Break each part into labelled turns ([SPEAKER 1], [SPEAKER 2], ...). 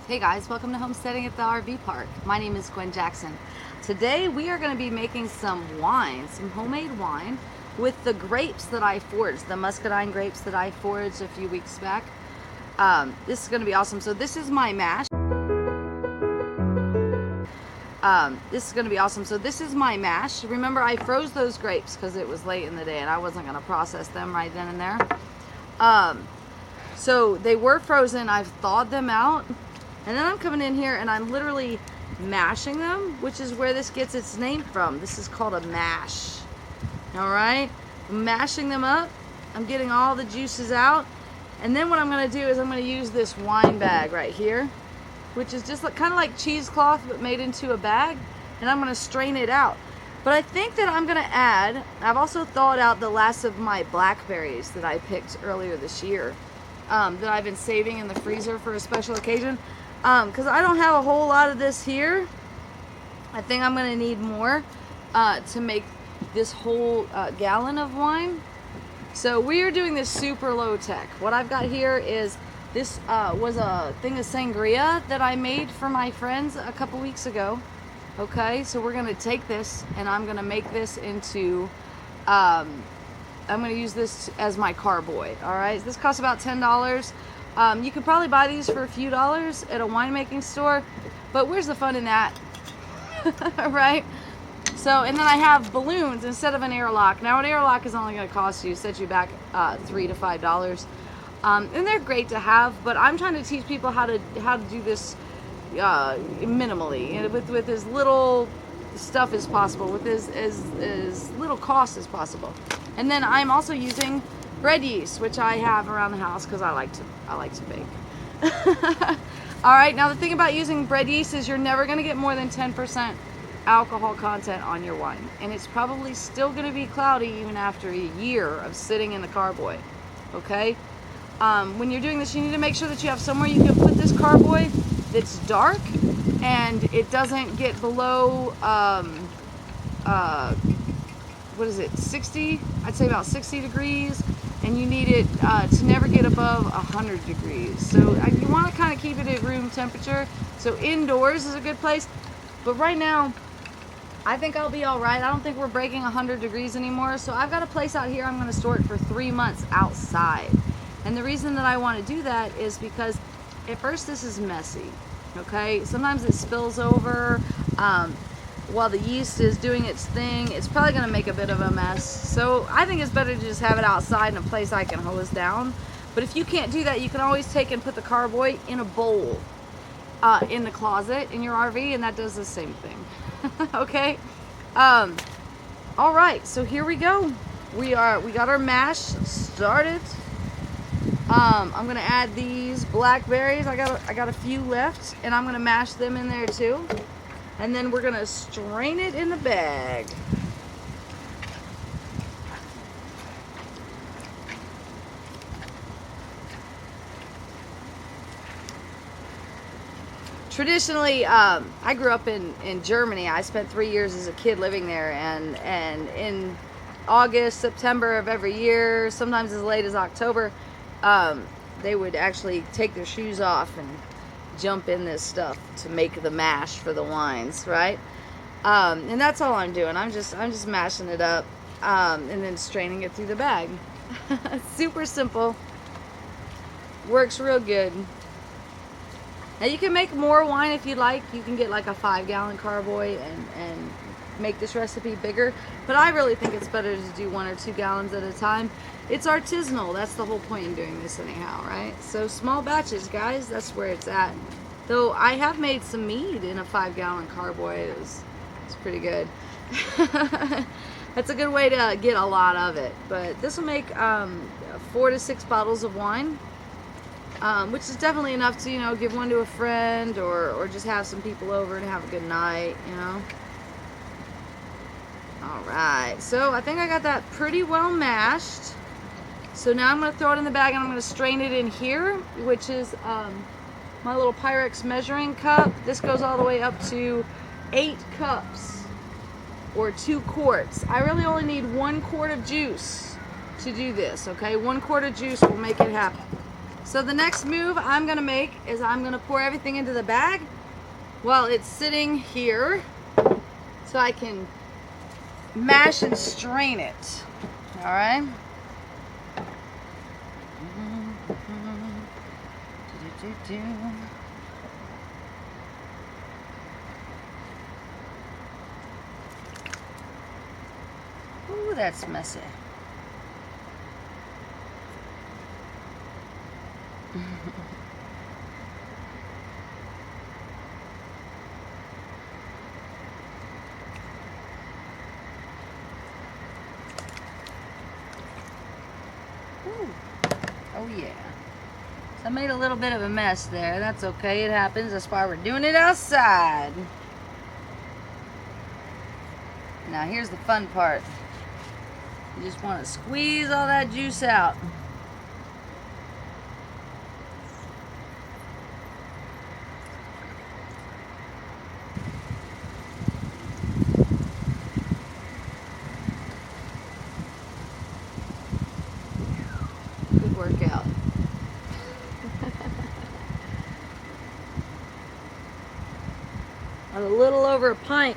[SPEAKER 1] Hey guys, welcome to Homesteading at the RV Park. My name is Gwen Jackson. Today we are going to be making some wine, some homemade wine with the grapes that I foraged, the muscadine grapes that I foraged a few weeks back. This is going to be awesome. So this is my mash. This is my mash. Remember, I froze those grapes because it was late in the day and I wasn't going to process them right then and there. So they were frozen. I've thawed them out. And then I'm coming in here and I'm literally mashing them, which is where this gets its name from. This is called a mash. All right? I'm mashing them up. I'm getting all the juices out. And then what I'm going to do is I'm going to use this wine bag right here, which is just kind of like cheesecloth but made into a bag. And I'm going to strain it out. But I think that I'm going to add, I've also thawed out the last of my blackberries that I picked earlier this year, that I've been saving in the freezer for a special occasion. Because I don't have a whole lot of this here. I think I'm going to need more to make this whole gallon of wine. So we are doing this super low tech. What I've got here is, this was a thing of sangria that I made for my friends a couple weeks ago. Okay, so we're going to take this and I'm going to make this into, I'm going to use this as my carboy. All right, this costs about $10. You could probably buy these for a few dollars at a winemaking store, but where's the fun in that? Right? So, and then I have balloons instead of an airlock. Now an airlock is only going to cost you, set you back $3 to $5. And they're great to have, but I'm trying to teach people how to do this minimally, and with as little stuff as possible, with as little cost as possible. And then I'm also using bread yeast, which I have around the house because I like to bake. All right, now the thing about using bread yeast is you're never going to get more than 10% alcohol content on your wine, and it's probably still going to be cloudy even after a year of sitting in the carboy. Okay, when you're doing this, you need to make sure that you have somewhere you can put this carboy that's dark and it doesn't get below what is it, 60? I'd say about 60 degrees. And you need it to never get above 100 degrees. So you want to kind of keep it at room temperature. So indoors is a good place. But right now, I think I'll be all right. I don't think we're breaking 100 degrees anymore. So I've got a place out here I'm going to store it for 3 months outside. And the reason that I want to do that is because at first this is messy. Okay, sometimes it spills over. While the yeast is doing its thing, it's probably going to make a bit of a mess. So I think it's better to just have it outside in a place I can hose down. But if you can't do that, you can always take and put the carboy in a bowl in the closet in your RV, and that does the same thing. Okay. All right, so here we go. We got our mash started. I'm gonna add these blackberries. I got a few left, and I'm gonna mash them in there too. And then we're going to strain it in the bag. Traditionally, I grew up in Germany. I spent 3 years as a kid living there, and in August, September of every year, sometimes as late as October, they would actually take their shoes off and jump in this stuff to make the mash for the wines, right? And that's all I'm doing. I'm just mashing it up and then straining it through the bag. Super simple. Works real good. Now you can make more wine if you like. You can get like a 5-gallon carboy and make this recipe bigger, but I really think it's better to do 1 or 2 gallons at a time. It's artisanal. That's the whole point in doing this anyhow, right? So small batches, guys, that's where it's at. Though I have made some mead in a 5-gallon carboy. It's pretty good. That's a good way to get a lot of it. But this will make 4 to 6 bottles of wine, which is definitely enough to, give one to a friend or just have some people over and have a good night, Alright, so I think I got that pretty well mashed. So now I'm going to throw it in the bag and I'm going to strain it in here, which is my little Pyrex measuring cup. This goes all the way up to 8 cups or 2 quarts. I really only need 1 quart of juice to do this, okay? 1 quart of juice will make it happen. So the next move I'm gonna make is I'm gonna pour everything into the bag while it's sitting here so I can mash and strain it. All right. Ooh, that's messy. Ooh. Oh yeah. So I made a little bit of a mess there. That's okay, it happens. That's why we're doing it outside. Now here's the fun part. You just want to squeeze all that juice out. Good workout. A little over a pint.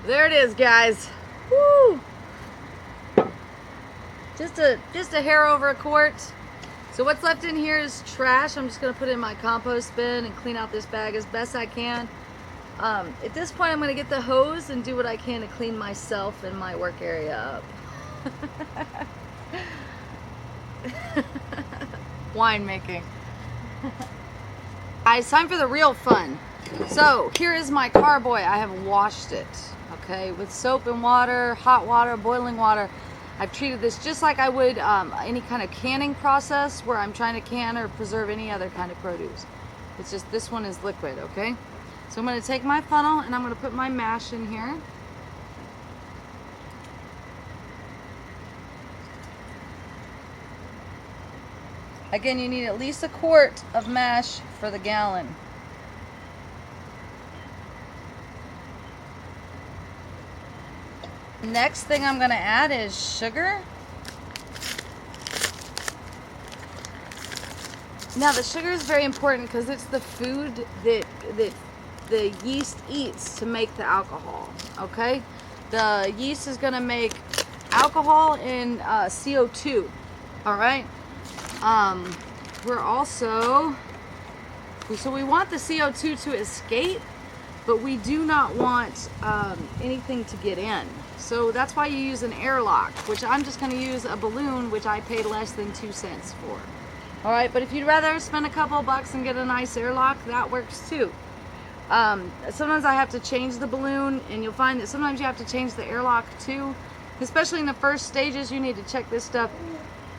[SPEAKER 1] There it is, guys. Woo! Just a hair over a quart. So what's left in here is trash. I'm just gonna put it in my compost bin and clean out this bag as best I can. At this point, I'm gonna get the hose and do what I can to clean myself and my work area up. Winemaking. Guys, time for the real fun. So here is my carboy. I have washed it, okay, with soap and water, hot water, boiling water. I've treated this just like I would any kind of canning process where I'm trying to can or preserve any other kind of produce. It's just this one is liquid, okay? So I'm going to take my funnel and I'm going to put my mash in here. Again, you need at least a quart of mash for the gallon. Next thing I'm going to add is sugar. Now the sugar is very important because it's the food that the yeast eats to make the alcohol, okay? The yeast is going to make alcohol and CO2, all right? We're also, so we want the CO2 to escape, but we do not want anything to get in. So that's why you use an airlock, which I'm just going to use a balloon, which I paid less than 2 cents for. All right, but if you'd rather spend a couple of bucks and get a nice airlock, that works too. Sometimes I have to change the balloon, and you'll find that sometimes you have to change the airlock too. Especially in the first stages, you need to check this stuff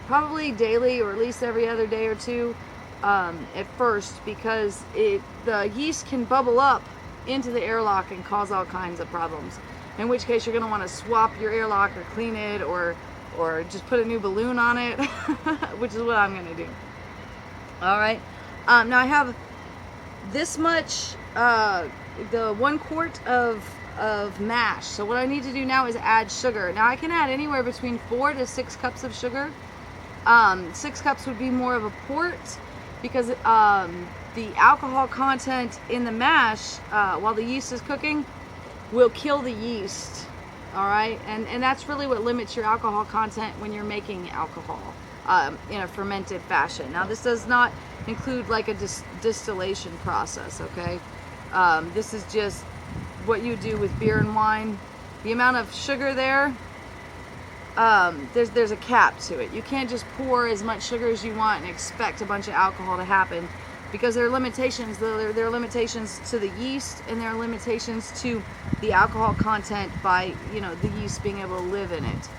[SPEAKER 1] probably daily or at least every other day or two at first, because the yeast can bubble up into the airlock and cause all kinds of problems. In which case you're going to want to swap your airlock or clean it or just put a new balloon on it, which is what I'm going to do. All right. Now I have this much, the 1 quart of mash. So what I need to do now is add sugar. Now I can add anywhere between 4 to 6 cups of sugar. 6 cups would be more of a quart because the alcohol content in the mash while the yeast is cooking will kill the yeast. All right, and that's really what limits your alcohol content when you're making alcohol in a fermented fashion. Now this does not include like a distillation process, okay? This is just what you do with beer and wine. The amount of sugar there, there's a cap to it. You can't just pour as much sugar as you want and expect a bunch of alcohol to happen, because there are limitations. There are limitations to the yeast, and there are limitations to the alcohol content by, you know, the yeast being able to live in it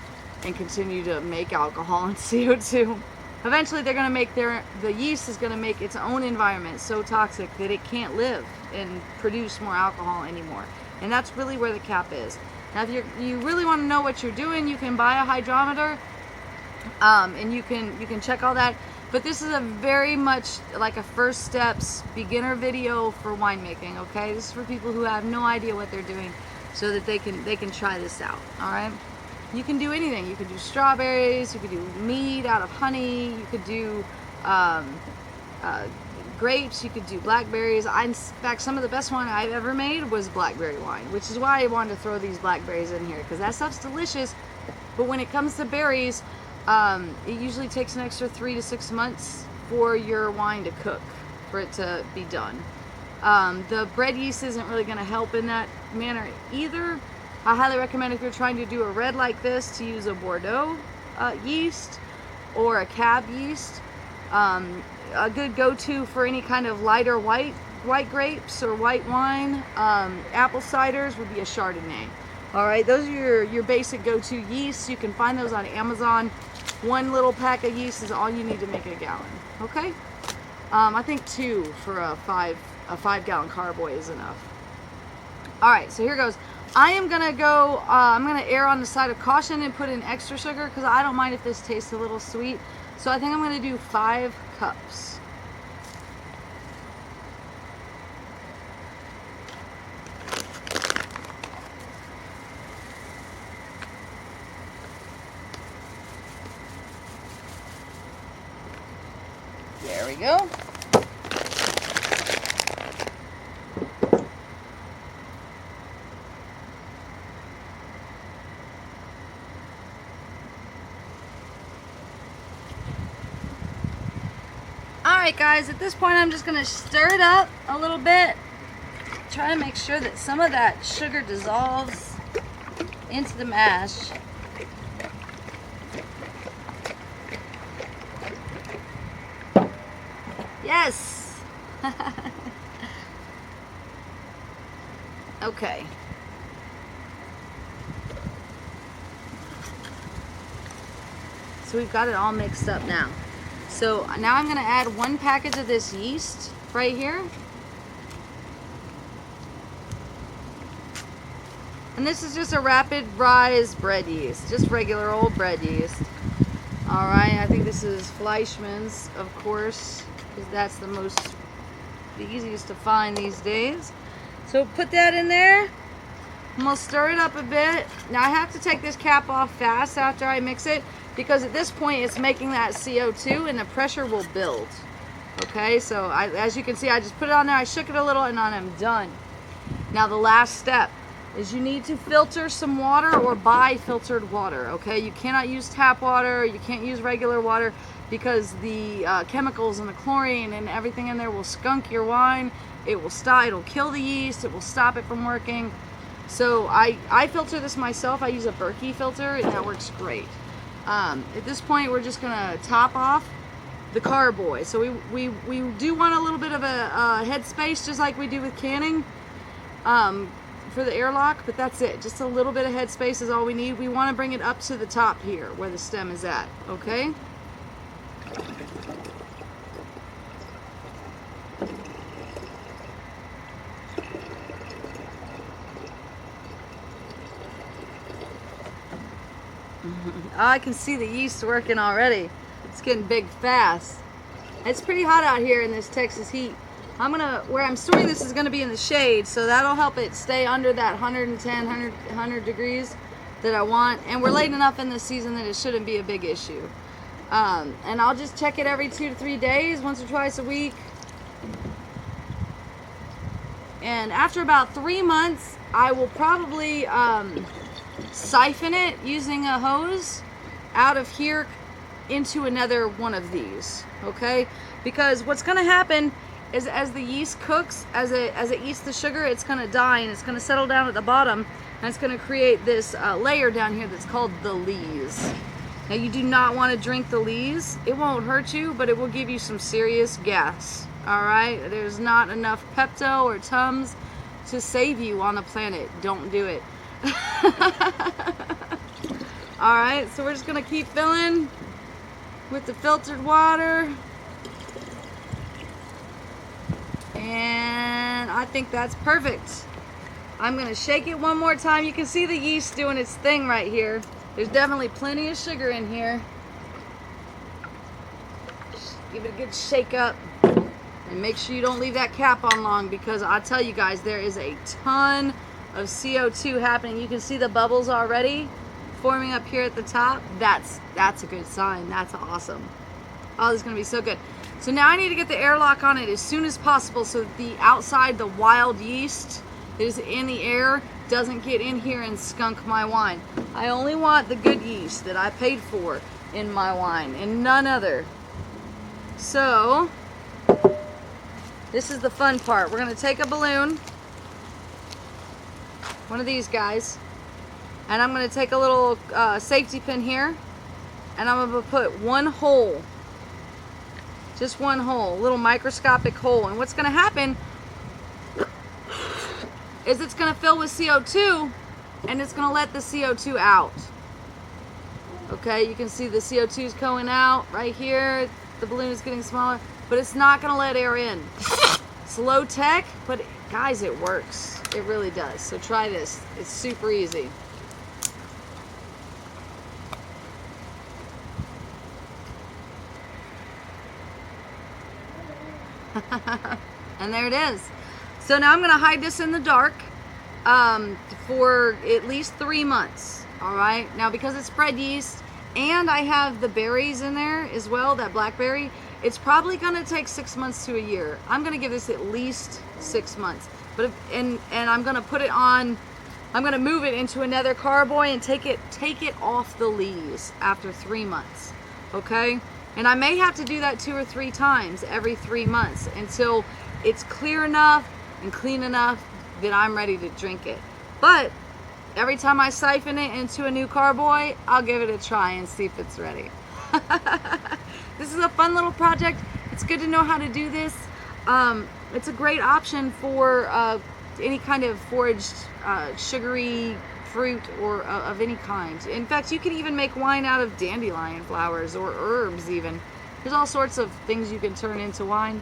[SPEAKER 1] and continue to make alcohol and CO2. Eventually they're going to make the yeast is going to make its own environment so toxic that it can't live and produce more alcohol anymore. And that's really where the cap is. Now if you really want to know what you're doing, you can buy a hydrometer And you can check all that. But this is a very much like a first steps beginner video for winemaking. Okay, this is for people who have no idea what they're doing, so that they can try this out. All right. You can do anything. You could do strawberries. You could do mead out of honey. You could do grapes. You could do blackberries. In fact, some of the best wine I've ever made was blackberry wine, which is why I wanted to throw these blackberries in here, because that stuff's delicious. But when it comes to berries, it usually takes an extra 3 to 6 months for your wine to cook, for it to be done. The bread yeast isn't really going to help in that manner either. I highly recommend, if you're trying to do a red like this, to use a Bordeaux yeast or a cab yeast. A good go-to for any kind of lighter white grapes or white wine, apple ciders, would be a Chardonnay. All right, those are your basic go-to yeasts. You can find those on Amazon. One little pack of yeast is all you need to make a gallon. Okay, I think 2 for a 5-gallon carboy is enough. All right, so here goes. I am gonna go. I'm gonna err on the side of caution and put in extra sugar, because I don't mind if this tastes a little sweet. So I think I'm gonna do 5 cups. There we go. Alright guys, at this point I'm just going to stir it up a little bit. Try to make sure that some of that sugar dissolves into the mash. Yes! Okay. So we've got it all mixed up now. So now I'm going to add 1 package of this yeast right here. And this is just a rapid rise bread yeast, just regular old bread yeast. All right, I think this is Fleischmann's, of course, because that's the easiest to find these days. So put that in there, and we'll stir it up a bit. Now I have to take this cap off fast after I mix it, because at this point it's making that CO2 and the pressure will build. Okay, so as you can see, I just put it on there, I shook it a little, and I'm done. Now the last step is you need to filter some water or buy filtered water. Okay, you cannot use tap water, you can't use regular water, because the chemicals and the chlorine and everything in there will skunk your wine. It will stop, it'll kill the yeast, it will stop it from working. So I filter this myself. I use a Berkey filter, and that works great. At this point, we're just gonna top off the carboy. So we do want a little bit of a headspace, just like we do with canning, for the airlock, but that's it. Just a little bit of headspace is all we need. We want to bring it up to the top here, where the stem is at, okay? I can see the yeast working already. It's getting big fast. It's pretty hot out here in this Texas heat. Where I'm storing this is gonna be in the shade, so that'll help it stay under that 100 degrees that I want. And we're late enough in the season that it shouldn't be a big issue. And I'll just check it every 2 to 3 days, once or twice a week. And after about 3 months, I will probably siphon it using a hose out of here into another one of these, okay? Because what's gonna happen is, as the yeast cooks, as it eats the sugar, it's gonna die, and it's gonna settle down at the bottom, and it's gonna create this layer down here that's called the lees. Now you do not want to drink the lees. It won't hurt you, but it will give you some serious gas. All right, there's not enough Pepto or Tums to save you on the planet. Don't do it. All right, so we're just gonna keep filling with the filtered water, and I think that's perfect. I'm gonna shake it one more time. You can see the yeast doing its thing right here. There's definitely plenty of sugar in here. Give it a good shake up. And make sure you don't leave that cap on long, because I tell you guys, there is a ton of CO2 happening. You can see the bubbles already forming up here at the top. That's a good sign. That's awesome. Oh, this is going to be so good. So now I need to get the airlock on it as soon as possible so that the outside, the wild yeast that is in the air doesn't get in here and skunk my wine. I only want the good yeast that I paid for in my wine and none other. So this is the fun part. We're going to take a balloon, one of these guys, and I'm going to take a little safety pin here, and I'm going to put one hole, just one hole, a little microscopic hole. And what's going to happen is it's going to fill with CO2, and it's going to let the CO2 out. Okay, you can see the CO2 is going out right here. The balloon is getting smaller, but it's not going to let air in. It's low tech, but guys, it works. It really does. So try this. It's super easy. And there it is. So now I'm going to hide this in the dark for at least 3 months. All right. Now, because it's spread yeast and I have the berries in there as well, that blackberry, it's probably going to take 6 months to a year. I'm going to give this at least 6 months. But and I'm going to put it on. I'm going to move it into another carboy and take it off the lees after 3 months. Okay. And I may have to do that 2 or 3 times every 3 months until it's clear enough and clean enough that I'm ready to drink it. But every time I siphon it into a new carboy, I'll give it a try and see if it's ready. This is a fun little project. It's good to know how to do this. It's a great option for any kind of foraged sugary fruit or of any kind. In fact, you can even make wine out of dandelion flowers or herbs even. There's all sorts of things you can turn into wine.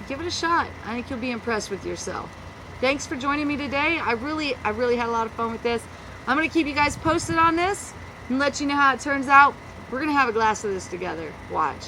[SPEAKER 1] Give it a shot. I think you'll be impressed with yourself. Thanks for joining me today. I really had a lot of fun with this. I'm going to keep you guys posted on this and let you know how it turns out. We're going to have a glass of this together. Watch.